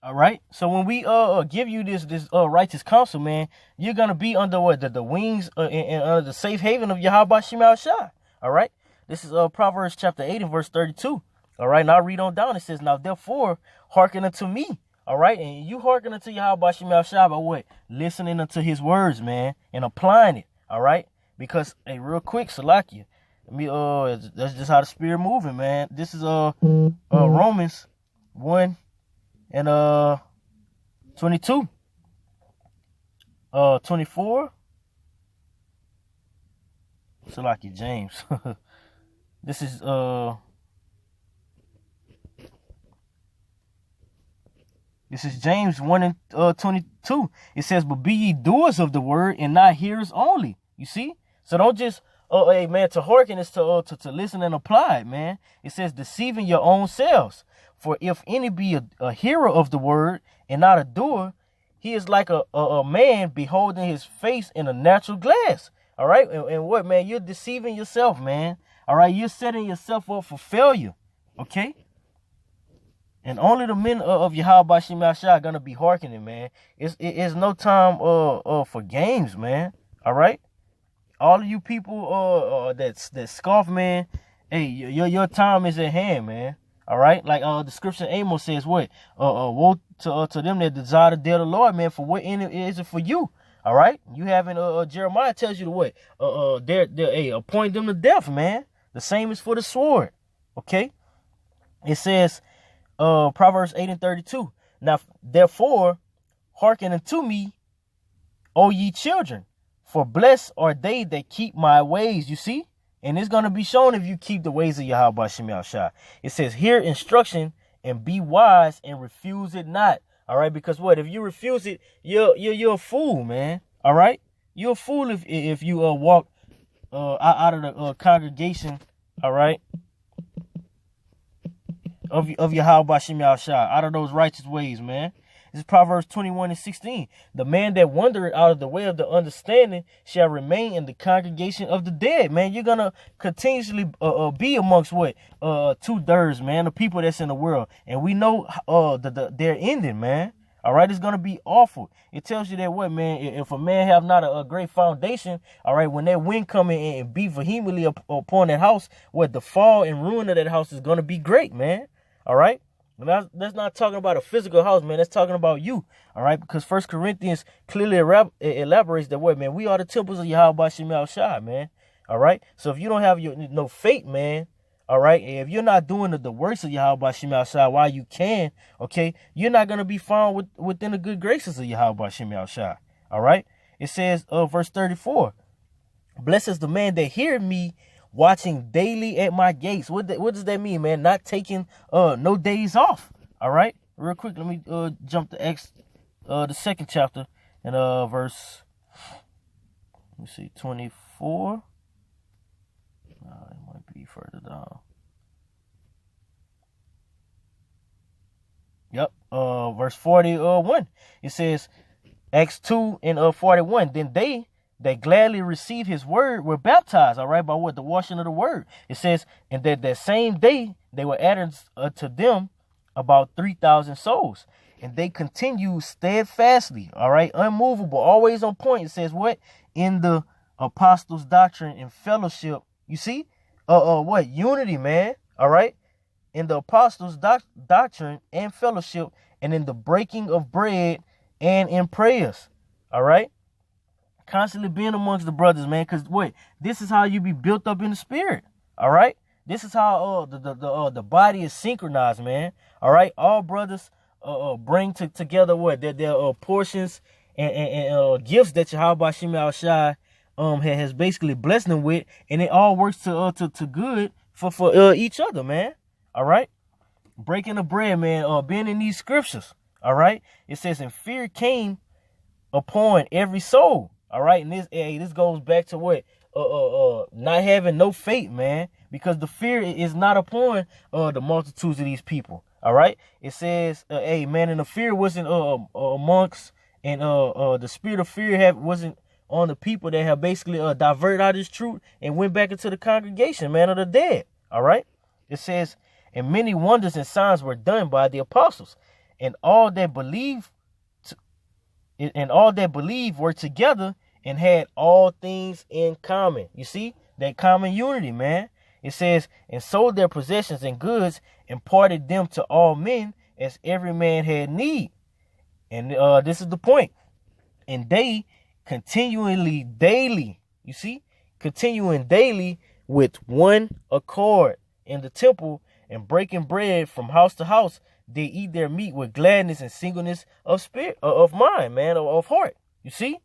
All right. So when we give you this righteous counsel, man, you're gonna be under what the wings and under the safe haven of Yahweh Shema Shai. All right. This is Proverbs chapter 8 and verse 32. All right. Now read on down. It says, "Now therefore hearken unto me." All right, and you hearken unto Yahweh Shema Shai by what? Listening unto His words, man, and applying it. All right, because hey, real quick, Salakia. That's just how the spirit moving, man. This is Romans 1 and 22, 24. Salakia James. This is This is James 1 and 22. It says, "But be ye doers of the word and not hearers only." You see? So don't just, hey, man, to hearken is to listen and apply it, man. It says, "Deceiving your own selves. For if any be a hearer of the word and not a doer, he is like a man beholding his face in a natural glass." All right? And what, man? You're deceiving yourself, man. All right? You're setting yourself up for failure. Okay? And only the men of Yahweh Shema Shai are gonna be hearkening, man. It's no time for games, man. All right, all of you people that scoff, man. Hey, your time is at hand, man. All right, like the scripture Amos says, what? Woe to them that desire the day of the Lord, man. For what end is it for you? All right, you having Jeremiah tells you to what? They appoint them to death, man. The same is for the sword. Okay, it says. Proverbs 8 and 32. "Now, therefore, hearken unto me, O ye children, for blessed are they that keep my ways." You see? And it's going to be shown if you keep the ways of Yahweh Shema Shai. It says, "Hear instruction and be wise and refuse it not." All right? Because what? If you refuse it, you're a fool, man. All right? You're a fool if you walk out of the congregation, all right? Of Yahweh Shema Shai, out of those righteous ways, man. This is Proverbs 21 and 16. "The man that wandereth out of the way of the understanding shall remain in the congregation of the dead." Man, you're gonna continuously be amongst what? 2/3, man, the people that's in the world. And we know their ending, man. All right, it's gonna be awful. It tells you that what, man, if a man have not a great foundation, all right, when that wind come in and beat vehemently upon that house, what, the fall and ruin of that house is gonna be great, man. All right, that's not talking about a physical house, man. That's talking about you. All right, because 1 Corinthians clearly elaborates that what, man, we are the temples of Yahweh Shema Shai, man. All right, so if you don't have no faith, man, all right, if you're not doing the works of Yahweh Shema Shai while you can, okay, you're not gonna be found within the good graces of Yahweh Shema Shai. All right, it says, verse 34, "Blessed is the man that heareth me, watching daily at my gates." What does that mean, man? Not taking no days off. All right, real quick, let me jump to the second chapter and verse, let me see, 24. It might be further down. Yep, verse 41. It says, Acts 2 and 41. "Then they that gladly received his word were baptized," all right, by what? The washing of the word. It says, "And that same day they were added to them about 3,000 souls. And they continued steadfastly," all right, unmovable, always on point. It says what? "In the apostles' doctrine and fellowship." You see? What? Unity, man. All right? "In the apostles' doctrine and fellowship, and in the breaking of bread and in prayers." All right? Constantly being amongst the brothers, man, because what? This is how you be built up in the spirit. All right, this is how the body is synchronized, man. All right, all brothers bring together what their portions and gifts that Yahweh Shema Shai has basically blessed them with, and it all works to good for each other, man. All right, breaking the bread, man. Being in these scriptures. All right, it says, "And fear came upon every soul." All right, and this goes back to what? Not having no faith, man, because the fear is not upon the multitudes of these people. All right, it says, hey, man, and the fear wasn't amongst, and the spirit of fear wasn't on the people that have basically diverted out this truth and went back into the congregation, man, of the dead. All right, it says, "And many wonders and signs were done by the apostles." and all that believe were together and had all things in common. You see that common unity, man. It says, and sold their possessions and goods, and parted them to all men as every man had need. And this is the point. And they continuing daily with one accord in the temple, and breaking bread from house to house, they eat their meat with gladness and singleness of spirit, of mind, man, of heart. You see?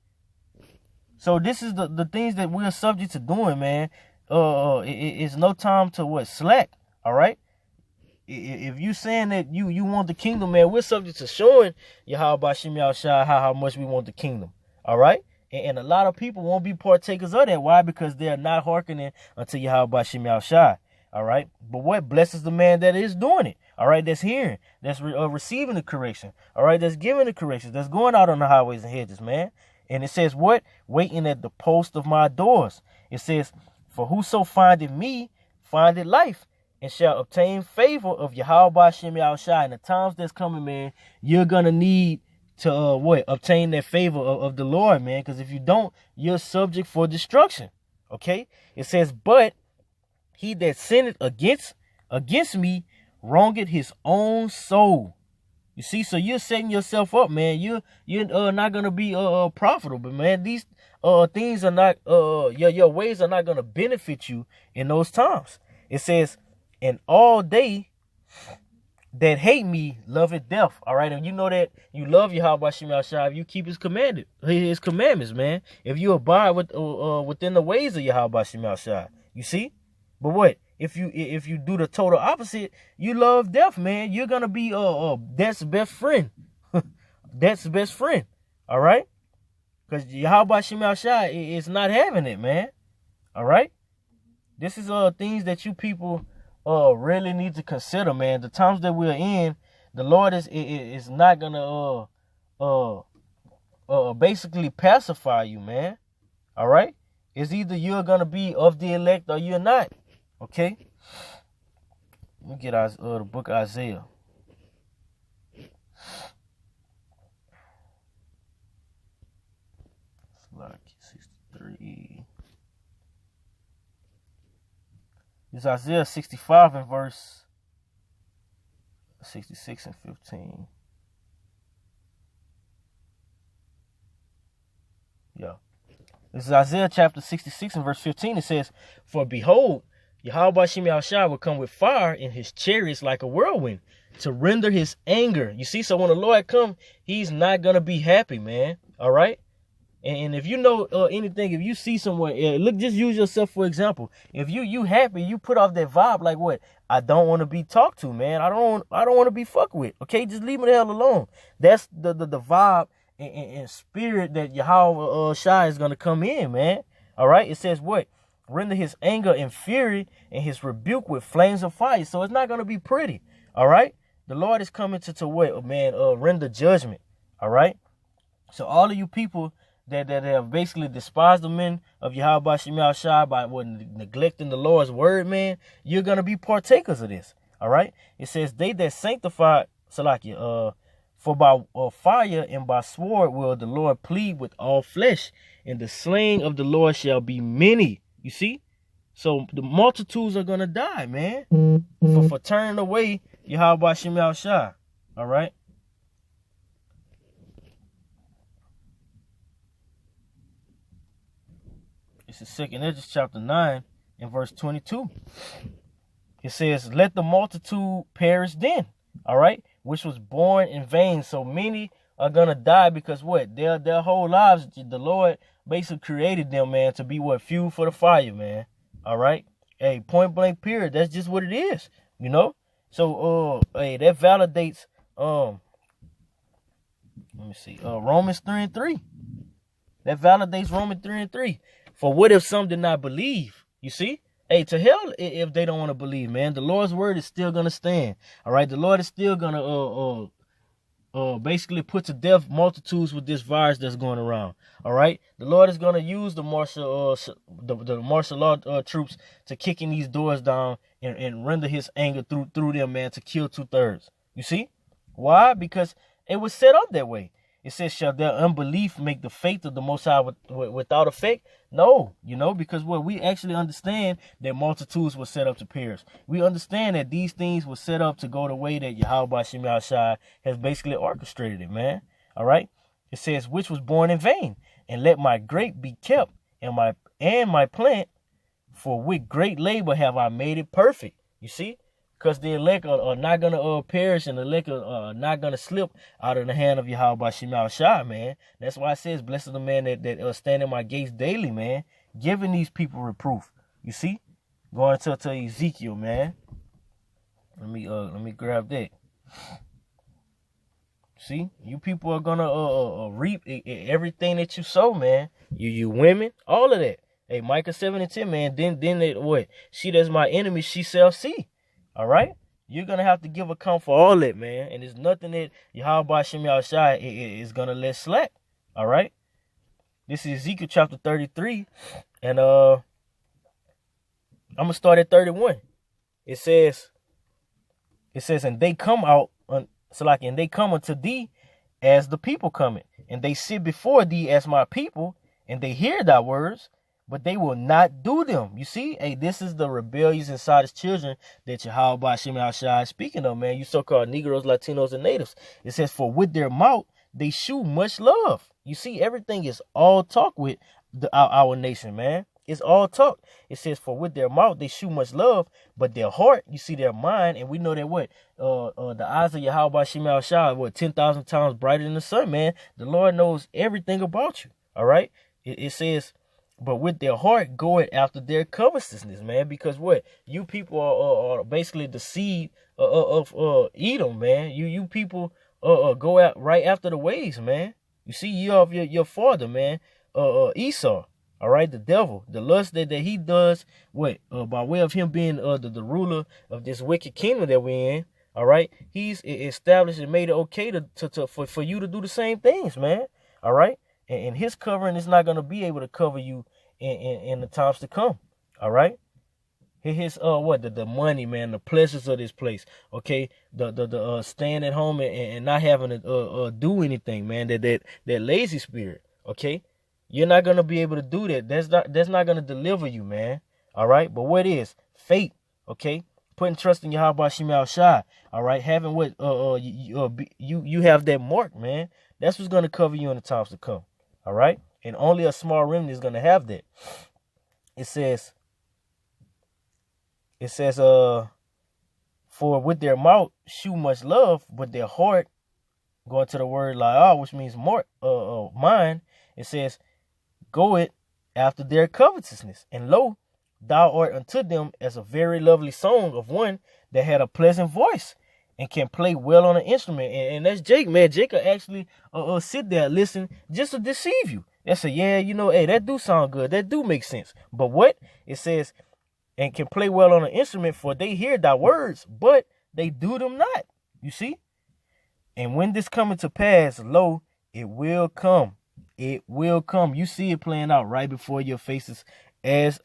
So this is the things that we're subject to doing, man. It's no time to slack. All right. If you saying that you want the kingdom, man, we're subject to showing Yahweh Shem Yahushua how much we want the kingdom. All right. And a lot of people won't be partakers of that. Why? Because they're not hearkening unto Yahweh Shem Yahushua. All right. But what blesses the man that is doing it? All right. That's hearing. That's receiving the correction. All right. That's giving the corrections. That's going out on the highways and hedges, man. And it says what? Waiting at the post of my doors. It says, for whoso findeth me, findeth life, and shall obtain favor of Yahweh Shem Yahushua. In the times that's coming, man, you're going to need to obtain that favor of the Lord, man. Because if you don't, you're subject for destruction. Okay? It says, but he that sinneth against me wrongeth his own soul. You see, so you're setting yourself up, man. You're not gonna be profitable, man. These things are not your ways are not gonna benefit you in those times. It says, and all they that hate me love it death. All right, and you know that you love Yahweh Shem Yahushua if you keep his commandments, man. If you abide within the ways of Yahweh Shem Yahushua, you see. But what? If you do the total opposite, you love death, man. You're gonna be death's best friend. Death's best friend. All right? Because Yahweh Shem Yahushua is not having it, man. All right? This is things that you people really need to consider, man. The times that we're in, the Lord is not gonna basically pacify you, man. All right? It's either you're gonna be of the elect or you're not. Okay, let me get the book of Isaiah. It's like 63. It's Isaiah 65 and verse 66 and 15. Yeah. This is Isaiah chapter 66 and verse 15. It says, for behold, Yahweh Shem Yahushua will come with fire in his chariots like a whirlwind to render his anger. You see, so when the Lord come, he's not going to be happy, man. All right? And if you know anything, if you see someone, look, just use yourself for example. If you happy, you put off that vibe like what? I don't want to be talked to, man. I don't want to be fucked with. Okay, just leave me the hell alone. That's the vibe and spirit that Yahweh Shai is going to come in, man. All right? It says what? Render his anger and fury and his rebuke with flames of fire. So it's not going to be pretty. All right. The Lord is coming to what, man, render judgment. All right. So all of you people that have basically despised the men of Yahweh Shem Yahushua by neglecting the Lord's word, man, you're going to be partakers of this. All right. It says they that sanctify Salakia, for by fire and by sword will the Lord plead with all flesh, and the slain of the Lord shall be many. You see? So the multitudes are going to die, man, for turning away Yahweh Shem Yahushua. All right? This is 2nd Ezra chapter 9 and verse 22. It says, let the multitude perish then, all right, which was born in vain. So many are going to die because what? Their whole lives, the Lord basically created them, man, to be what? Fuel for the fire, man. All right? Hey, point blank period. That's just what it is, you know? So, hey, that validates, let me see, Romans 3 and 3. That validates Romans 3 and 3. For what if some did not believe? You see? Hey, to hell if they don't want to believe, man. The Lord's word is still going to stand. All right? The Lord is still going to, basically put to death multitudes with this virus that's going around. All right, the Lord is going to use the martial law troops to kick in these doors down and render his anger through them, man, to kill 2/3. You see, Why? Because it was set up that way. It says, shall their unbelief make the faith of the Most High without effect? No, because what we actually understand that multitudes were set up to perish. We understand that these things were set up to go the way that Yahweh Shem Yahushua has basically orchestrated it, man. All right. It says, which was born in vain, and let my grape be kept, and my plant, for with great labor have I made it perfect. You see? Because the elect are not going to perish, and the elect are not going to slip out of the hand of Yahweh Shem Yahushua, man. That's why it says, blessed is the man that stand in my gates daily, man. Giving these people reproof. You see? Going to Ezekiel, man. Let me grab that. See? You people are going to reap everything that you sow, man. You women, all of that. Hey, Micah 7:10, man. Then it, what? She that's my enemy, she shall see. All right? You're going to have to give account for all that, man. And there's nothing that Yahweh Shem Yahushua is going to let slack. All right? This is Ezekiel chapter 33. And I'm going to start at 31. It says, and they come out, and they come unto thee as the people coming. And they sit before thee as my people, and they hear thy words, but they will not do them. You see? Hey, this is the rebellious inside his children that Yahweh Shem Yahushua is speaking of, man. You so-called Negroes, Latinos, and natives. It says, for with their mouth they shew much love. You see, everything is all talk with our nation, man. It's all talk. It says, for with their mouth they shew much love, but their heart, you see, their mind, and we know that what? The eyes of Yahweh Shem Yahushua, what, 10,000 times brighter than the sun, man. The Lord knows everything about you, all right? It says, but with their heart go it after their covetousness, man. Because what? You people are basically the seed of Edom, man. You people go out right after the ways, man. You see, you of your father, man, Esau. All right, the devil, the lust that he does, what? By way of him being the ruler of this wicked kingdom that we're in. All right, he's established and made it okay for you to do the same things, man. All right. And his covering is not going to be able to cover you in the times to come. All right. His the money, man, the pleasures of this place. Okay. The staying at home and not having to do anything, man. That lazy spirit. Okay. You're not going to be able to do that. That's not going to deliver you, man. All right. But what is faith? Okay. Putting trust in Yahweh Shem Yahushua. All right. Having what you have that mark, man. That's what's going to cover you in the times to come. All right. And only a small remnant is going to have that. It says, for with their mouth shew much love, but their heart, going to the word la'ah, which means mind, it says, go it after their covetousness. And lo, thou art unto them as a very lovely song of one that had a pleasant voice and can play well on an instrument. And that's Jake, man. Jake will actually sit there and listen just to deceive you. They say, yeah, hey, that do sound good. That do make sense. But what? It says, and can play well on an instrument, for they hear thy words, but they do them not. You see? And when this cometh to pass, lo, it will come. It will come. You see it playing out right before your faces as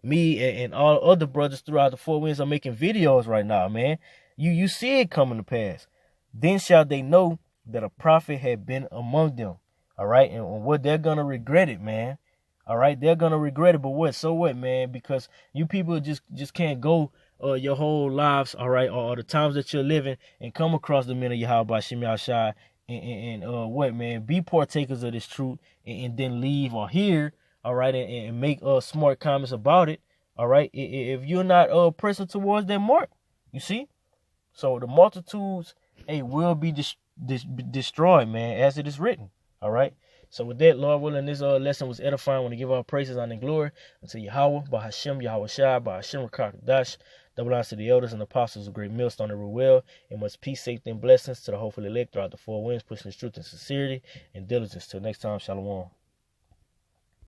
me and all other brothers throughout the four winds are making videos right now, man. You see it coming to pass. Then shall they know that a prophet had been among them. All right. And what they're going to regret it, man. All right. They're going to regret it. But what? So what, man? Because you people just can't go your whole lives. All right. Or the times that you're living and come across the men of Yahweh Shem Yahushua and what, man? Be partakers of this truth and then leave or hear. All right. And make smart comments about it. All right. If you're not pressing towards that mark, you see. So the multitudes, will be destroyed, man, as it is written. All right. So with that, Lord willing, this lesson was edifying. I want to give all praises, honor, and glory unto Yahweh, by Hashem, Yahweh Shai, by Hashem, Rakakadash. Double honors to the elders and apostles of great millstone that rule well, and much peace, safety, and blessings to the hopeful elect throughout the four winds, pushing this truth and sincerity and diligence. Till next time, shalom.